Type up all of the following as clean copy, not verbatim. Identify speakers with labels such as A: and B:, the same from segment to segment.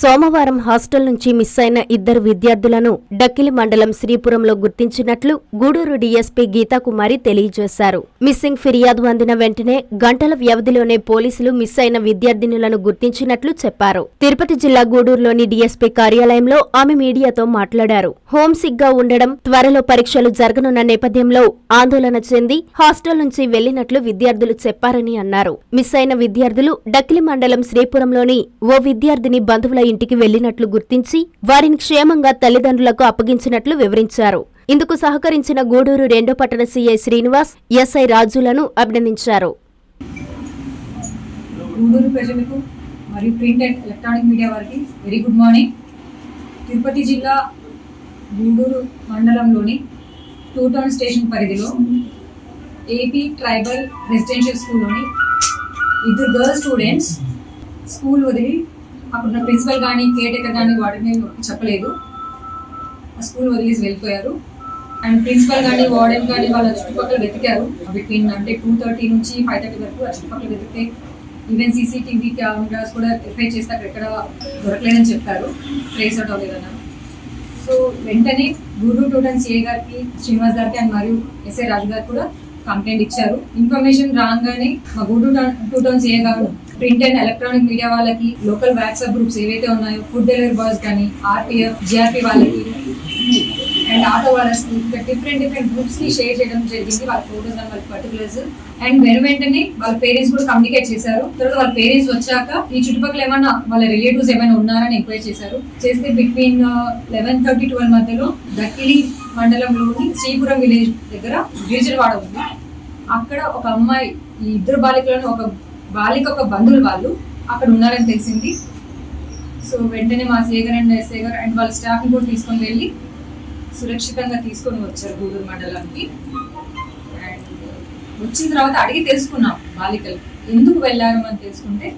A: సోమవారం హాస్టల్ నుంచి మిస్ అయిన ఇద్దరు విద్యార్థులను డక్కిలి మండలం శ్రీపురంలో గుర్తించినట్లు గూడూరు డీఎస్పీ గీతాకుమారి తెలియజేశారు. మిస్సింగ్ ఫిర్యాదు అందిన వెంటనే గంటల వ్యవధిలోనే పోలీసులు మిస్ అయిన విద్యార్థినులను గుర్తించినట్లు చెప్పారు. తిరుపతి జిల్లా గూడూరులోని డీఎస్పీ కార్యాలయంలో ఆమె మీడియాతో మాట్లాడారు. హోంసిక్ గా ఉండడం, త్వరలో పరీక్షలు జరగనున్న నేపథ్యంలో ఆందోళన చెంది హాస్టల్ నుంచి వెళ్లినట్లు విద్యార్థులు చెప్పారని అన్నారు. మిస్ అయిన విద్యార్థులు డక్కిలి మండలం శ్రీపురంలోని ఓ విద్యార్థిని బంధువుల ఇంటికి వెళ్లినట్లు గుర్తించి వారిని క్షేమంగా తల్లిదండ్రులకు అప్పగించినట్లు వివరించారు. ఇందుకు సహకరించిన గూడూరు 2వ పట్టణ సీఐ శ్రీనివాస్, ఎస్ఐ రాజులను అభినందించారు.
B: గూడూరు ప్రజలకు మరియు ప్రింట్ అండ్ ఎలక్ట్రానిక్ మీడియా వారికి వెరీ గుడ్ మార్నింగ్. తిరుపతి జిల్లా గూడూరు మండలంలోని 2 టౌన్ స్టేషన్ పరిధిలో ఏపీ ట్రైబల్ రెసిడెన్షియల్ స్కూల్లోని ఇద్దరు గర్ల్ స్టూడెంట్స్ స్కూల్ వదిలి అక్కడ ప్రిన్సిపల్ కానీ కేర్ టేకర్ కానీ వాడిని చెప్పలేదు, ఆ స్కూల్ వదిలేసి వెళ్ళిపోయారు. అండ్ ప్రిన్సిపల్ కానీ వార్డెన్ కానీ వాళ్ళ చుట్టుపక్కల వెతికారు. బిట్వీన్ అంటే 2:30 నుంచి 5:30 వరకు ఆ చుట్టుపక్కల వెతికితే ఈవెన్ సీసీటీవీ కెమెరాస్ కూడా వెరిఫై చేస్తే అక్కడ ఎక్కడ దొరకలేదని చెప్పారు, ట్రేస్ అవుట్ అవ్వలేదన్నారు. సో వెంటనే గూడూరు 2 టౌన్ సిఐ గారికి, శ్రీనివాస్ గారికి అండ్ మరియు ఎస్ఐ రాజు గారు కూడా కంప్లైంట్ ఇచ్చారు. ఇన్ఫర్మేషన్ రాగానే మా గూడూరు 2 టౌన్ సిఐ గారు ప్రింట్ అండ్ ఎలక్ట్రానిక్ మీడియా వాళ్ళకి, లోకల్ వాట్సాప్ గ్రూప్స్ ఏవైతే ఉన్నాయో, ఫుడ్ డెలివరీ బాయ్స్ కానీ, ఆర్పిఎఫ్, జిఆర్పి వాళ్ళకి అండ్ ఆటో వాళ్ళకి డిఫరెంట్ గ్రూప్స్ కి షేర్ చేయడం జరిగింది. వాళ్ళ ఫోటోస్ అండ్ వాళ్ళ పర్టికులర్స్. అండ్ వెంటనే వాళ్ళ పేరెంట్స్ కూడా కమ్యూనికేట్ చేశారు. తర్వాత వాళ్ళ పేరెంట్స్ వచ్చాక ఈ చుట్టుపక్కల ఏమైనా వాళ్ళ రిలేటివ్స్ ఏమైనా ఉన్నారని ఎంక్వైరీ చేశారు. చేస్తే బిట్వీన్ 11:30-12 మధ్యలో దక్కిలి మండలంలోని శ్రీపురం విలేజ్ దగ్గర గిరిజలవాడ ఉంది. అక్కడ ఒక అమ్మాయి, ఈ ఇద్దరు బాలికలను ఒక బాలిక ఒక బంధువులు వాళ్ళు అక్కడ ఉన్నారని తెలిసింది. సో వెంటనే మా సిఐ గారు అండ్ ఎస్ఐ గారు అండ్ వాళ్ళ స్టాఫ్ని కూడా తీసుకొని వెళ్ళి సురక్షితంగా తీసుకొని వచ్చారు గూడూరు మండలానికి. అండ్ వచ్చిన తర్వాత అడిగి తెలుసుకున్నాం బాలికలు ఎందుకు వెళ్ళారు అని తెలుసుకుంటే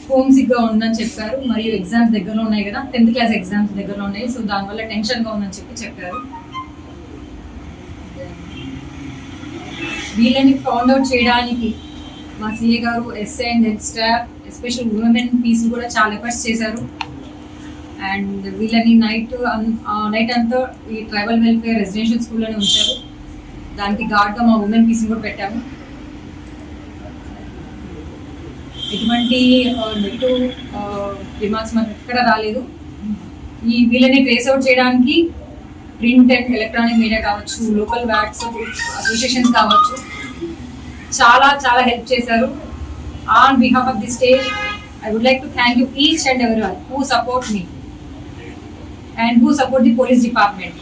B: హోమ్సిక్ గా ఉందని చెప్పారు. మరియు ఎగ్జామ్స్ దగ్గరలో ఉన్నాయి కదా, 10th క్లాస్ ఎగ్జామ్స్ దగ్గరలో ఉన్నాయి, సో దానివల్ల టెన్షన్ గా ఉందని చెప్పారు. వీళ్ళని ఫౌండ్ అవుట్ చేయడానికి మా సిఏ గారు, SI and head staff, special women PCs కూడా చాలా ఎఫర్ట్స్ చేశారు. అండ్ వీళ్ళని నైట్ అంతా ఈ ట్రైబల్ వెల్ఫేర్ రెసిడెన్షియల్ స్కూల్లోనే ఉంచారు. దానికి గార్డ్గా మా ఉమెన్ పీస్ని కూడా పెట్టాము. ఎటువంటి నెగిటివ్ రిమార్క్స్ మనకు ఎక్కడ రాలేదు. ఈ వీళ్ళని ట్రేస్ అవుట్ చేయడానికి ప్రింట్ అండ్ ఎలక్ట్రానిక్ మీడియా కావచ్చు, లోకల్ వాట్సాప్ అసోసియేషన్స్ కావచ్చు, చాలా చాలా హెల్ప్ చేశారు. On behalf of the state I would like to thank you each and everyone who support me and who support the police department.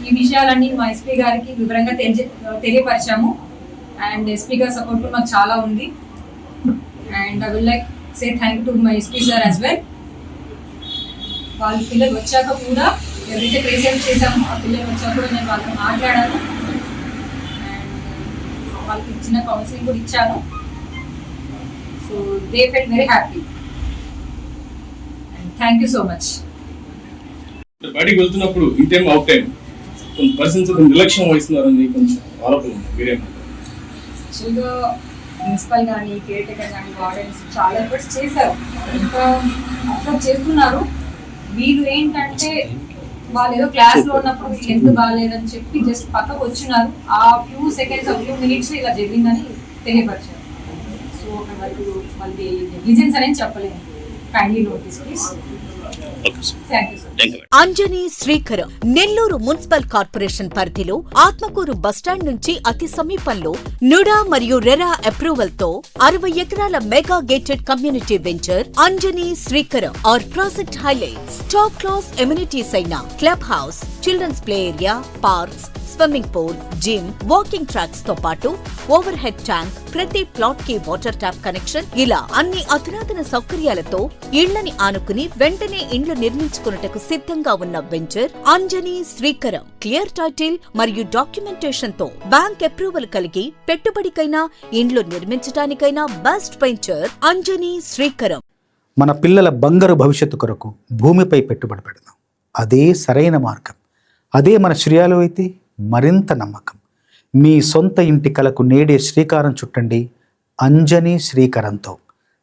B: ఈ విషయాలన్నీ మా SP గారికి వివరంగా తెలియపరిచాము. అండ్ ఎస్పీ గారి సపోర్ట్ మాకు చాలా ఉంది. And I would like say thank you to my SP sir as well. వాళ్ళ పిల్లలు వచ్చాక కూడా ఎవరైతే ప్రెజెంట్ చేశామో ఆ పిల్లలు వచ్చాక కూడా నేను వాళ్ళతో మాట్లాడాను. అండ్ వాళ్ళకి ఇచ్చిన కౌన్సిలింగ్ కూడా ఇచ్చాను. So they felt very happy. And thank you so much.
C: బయటికి వెళ్తున్నప్పుడు ఈ టైం అవుట్ టైం కొన్ని పర్సన్స్ నిర్లక్ష్యం వహిస్తున్నారని కొంచెం ఆరోపణ ఉంది, మీరేమంటారు?
B: యాక్చువల్గా ప్రిన్సిపల్ కానీ, కేర్ టేకర్ కానీ, వార్డెన్స్ చాలా ఎఫర్ట్స్ చేశారు, ఇంకా అబ్జర్వ్ చేస్తున్నారు. వీళ్ళు ఏంటంటే వాళ్ళు ఏదో క్లాస్లో ఉన్నప్పుడు వీళ్ళు ఎందుకు బాగాలేదని చెప్పి జస్ట్ పక్కకు వచ్చినారు. ఆ ఫ్యూ సెకండ్స్, ఆ ఫ్యూ మినిట్స్ ఇలా జరిగిందని తెలియపరిచారు. సో వాళ్ళది నెగ్లిజెన్స్ అనేది చెప్పలేము. Kindly notice please.
D: Anjani Srikaram Nellore municipal corporation పరిధిలో ఆత్మకూరు బస్టాండ్ నుంచి అతి సమీపంలో నుడా మరియు రెరా అప్రూవల్ తో 60 ఎకరాల mega gated community venture Anjani Srikaram. Our project highlights top class amenities అయిన club house, children's play area, parks, swimming pool, gym, walking tracks తో పాటు ఓవర్ హెడ్ ట్యాంక్, ప్రతి ప్లాట్ కి వాటర్ ట్యాప్ కనెక్షన్, ఇలా అన్ని అధునాతన సౌకర్యాలతో ఇళ్లని ఆనుకుని వెంటనే ఇండ్లు నిర్మించుకున్నటకు సిద్ధంగా ఉన్న venture Anjani Srikaram. Clear title మరియు డాక్యుమెంటేషన్ తో బ్యాంక్ అప్రూవల్ కలిగి పెట్టుబడికైనా ఇండ్లు నిర్మించడానికైనా బెస్ట్ వెంచర్ అంజనీ శ్రీకరం.
E: మన పిల్లల బంగారు భవిష్యత్తు కొరకు భూమిపై పెట్టుబడి పెడదాం. అదే సరైన మార్గం. అదే మన శ్రేయాలు అయితే మరింత నమ్మకం. మీ సొంత ఇంటి కలకు నేడే శ్రీకారం చుట్టండి. అంజనీ శ్రీకరంతో.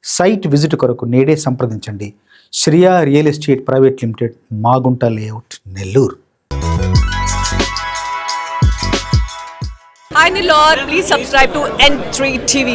E: సైట్ విజిట్ కొరకు నేడే సంప్రదించండి. Shriya real estate private limited, Magunta layout, Nellore.
F: Hi Nilor, please subscribe to N3 TV.